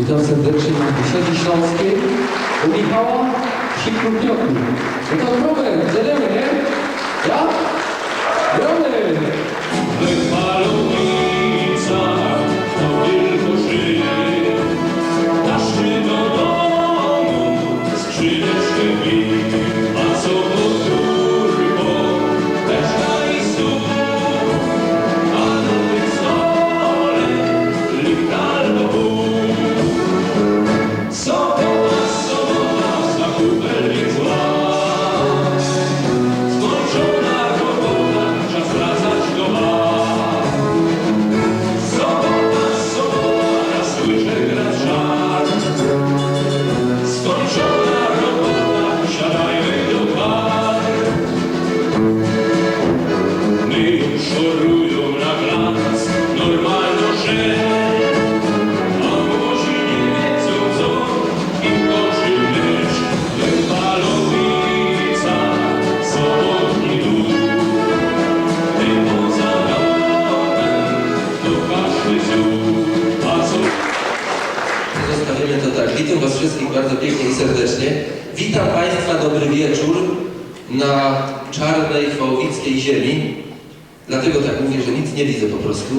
Witam serdecznie na Biesiadzie Śląskiej u Michała Sikrupnioku. No to Robert, jedziemy, nie? Ja? Gramy! Wypalunica, to tylko żyje. Na szczyt do domu skrzyneczkę bije. A co pod turbo, teczka i stół. A na tym stole lichtar do pół. Sobota, za kubelik zła. Skończona robota, czas wracać do bar. Sobota, ja słyszę grać żar. Skończona robota, siadajmy do bar. My już szorują na glans, normalno, że a młodzi nie wiedzą co im toczy mecz. Wypalowica, sobotni dół. Ty poza domem, to każdy ziół. A co Zostawimy to tak. Witam Was wszystkich bardzo pięknie i serdecznie. Witam Państwa, dobry wieczór na czarnej chwałowickiej ziemi. Dlatego tak mówię, że nic nie widzę po prostu.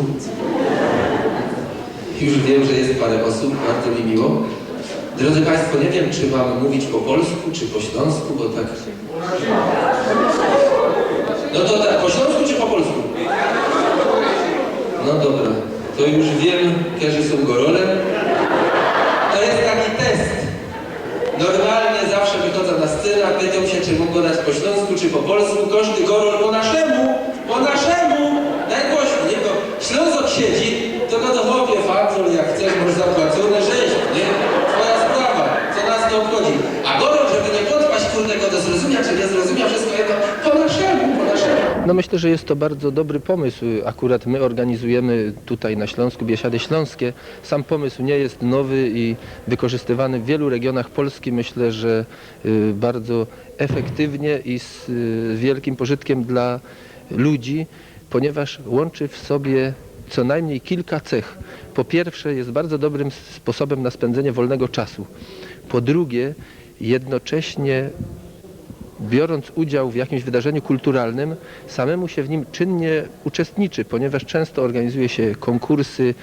Już wiem, że jest parę osób, bardzo mi miło. Drodzy Państwo, nie wiem, czy mam mówić po polsku, czy po śląsku, bo tak... No to tak, po śląsku czy po polsku? No dobra, to już wiem, jakie są gorole. To jest taki test. Normalnie zawsze wychodzę na scenę, a pytam się, czy mogę dać po śląsku, czy po polsku. Każdy gorol po naszemu, najgłośniej, nie? Bo Ślązok siedzi, to go do chłopie fancol, jak chcesz, masz zapłacone, rzeź, nie? Twoja sprawa, co nas to obchodzi. A gorol, żeby nie podpaść, kurde, go do zrozumia, czy nie zrozumia, wszystko jedno, po naszemu. No myślę, że jest to bardzo dobry pomysł. Akurat my organizujemy tutaj na Śląsku Biesiady Śląskie. Sam pomysł nie jest nowy i wykorzystywany w wielu regionach Polski. Myślę, że bardzo efektywnie i z wielkim pożytkiem dla ludzi, ponieważ łączy w sobie co najmniej kilka cech. Po pierwsze, jest bardzo dobrym sposobem na spędzenie wolnego czasu. Po drugie, jednocześnie biorąc udział w jakimś wydarzeniu kulturalnym, samemu się w nim czynnie uczestniczy, ponieważ często organizuje się konkursy,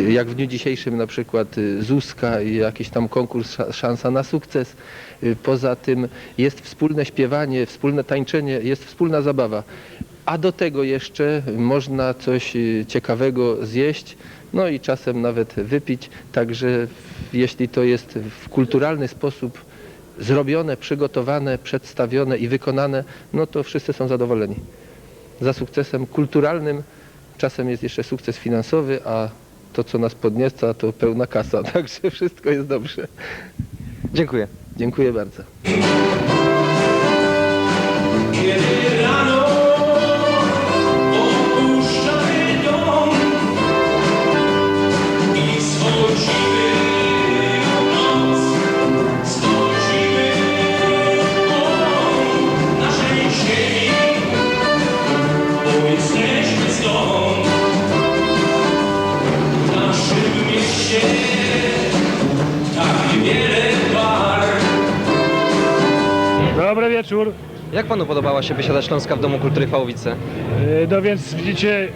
jak w dniu dzisiejszym na przykład ZUSka i jakiś tam konkurs Szansa na sukces. Poza tym jest wspólne śpiewanie, wspólne tańczenie, jest wspólna zabawa. A do tego jeszcze można coś ciekawego zjeść, no i czasem nawet wypić, także jeśli to jest w kulturalny sposób zrobione, przygotowane, przedstawione i wykonane, no to wszyscy są zadowoleni. Za sukcesem kulturalnym czasem jest jeszcze sukces finansowy, a to, co nas podnieca, to pełna kasa, także wszystko jest dobrze. Dziękuję. Dziękuję bardzo. kiedy rano opuszczamy dom i schodzimy w noc, schodzimy w naszej ziemi, bo jesteśmy stąd. W naszym mieście tak niewiele bar. Dobry wieczór. Jak panu podobała się Biesiada Śląska w Domu Kultury w Chwałowice? No więc widzicie,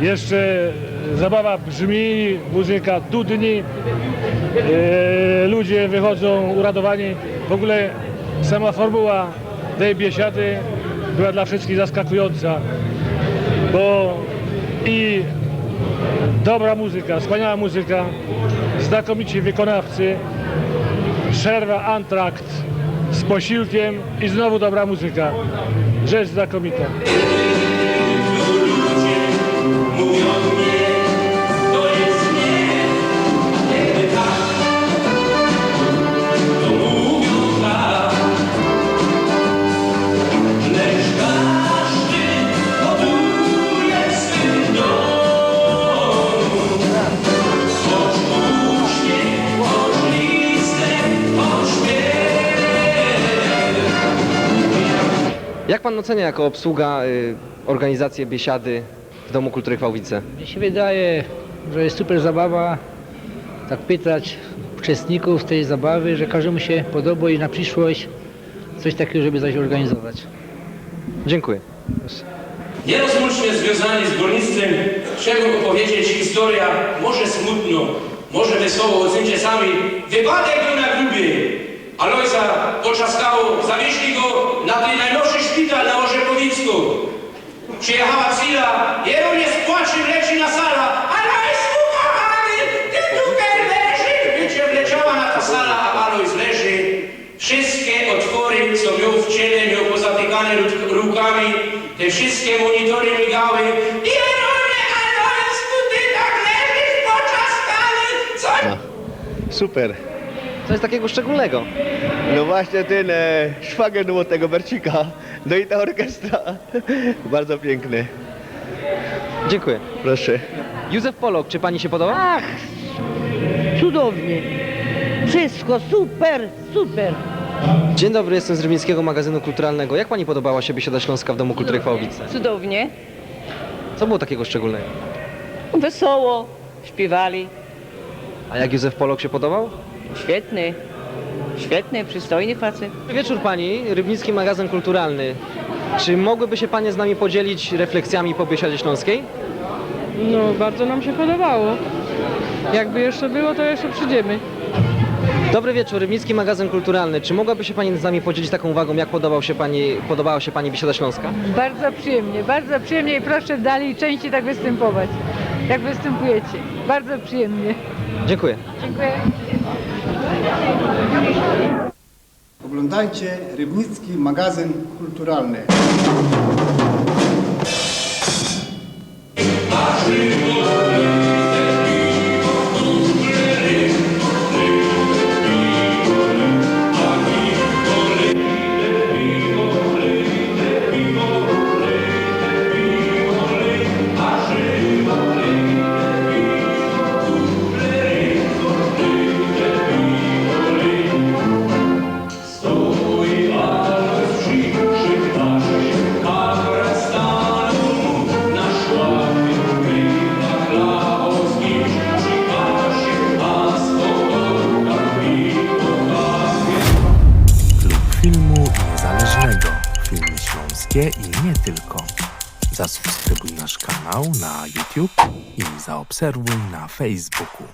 jeszcze zabawa brzmi, muzyka dudni, ludzie wychodzą uradowani. W ogóle sama formuła tej biesiady była dla wszystkich zaskakująca, bo i dobra muzyka, wspaniała muzyka, znakomici wykonawcy, przerwa, antrakt z posiłkiem i znowu dobra muzyka. Rzecz znakomita. Ludzie mówią nie, to jest nie, kiedy tak, to mówią tak. Lecz każdy buduje swój dom. Choć uśmiech, choć listek, choć śpiew. Jak pan ocenia jako obsługa organizację Biesiady w Domu Kultury w Chwałowice? Mnie się wydaje, że jest super zabawa, tak pytać, uczestników tej zabawy, że każdemu się podoba i na przyszłość coś takiego, żeby coś organizować. Dziękuję. Nierozłącznie związani z górnictwem trzeba opowiedzieć historia, może smutno, może wesoło, ocencie sami. Wypadek był na grubie. Alojza poczaskało, zawieźli go na ten najnowszy szpital na Orzechowicku. Przyjechała Cila, jego nie spłaczy, leci na sala. Alojzku kochany, ty tutaj leżysz. Wiecie, wleciała na ta sala, a Alojz leży. Wszystkie otwory, co miał w ciele, miał pozatykane rukami. Te wszystkie monitory migały. Jeronie, Alojzku, ty tak leżysz poczaskany. Co? Super. Co jest takiego szczególnego? No właśnie ten szwagier było tego Bercika. No i ta orkiestra. Bardzo piękny. Dziękuję. Proszę. Józef Polok, czy pani się podoba? Ach, cudownie. Wszystko super, super. Dzień dobry, jestem z Rybnickiego Magazynu Kulturalnego. Jak pani podobała się Biesiada Śląska w Domu Kultury Chwałowice? Cudownie. Co było takiego szczególnego? Wesoło. Śpiewali. A jak Józef Polok się podobał? Świetny. Świetny, przystojny facet. Dobry wieczór pani, Rybnicki Magazyn Kulturalny. Czy mogłyby się panie z nami podzielić refleksjami po Biesiadzie Śląskiej? No, bardzo nam się podobało. Jakby jeszcze było, to jeszcze przyjdziemy. Dobry wieczór, Rybnicki Magazyn Kulturalny. Czy mogłaby się pani z nami podzielić taką uwagą, jak podobała się pani Biesiada Śląska? Bardzo przyjemnie i proszę dalej częściej tak występować, jak występujecie. Bardzo przyjemnie. Dziękuję. Dziękuję. Oglądajcie Rybnicki Magazyn Kulturalny. Filmu niezależnego, filmy śląskie i nie tylko. Zasubskrybuj nasz kanał na YouTube i zaobserwuj na Facebooku.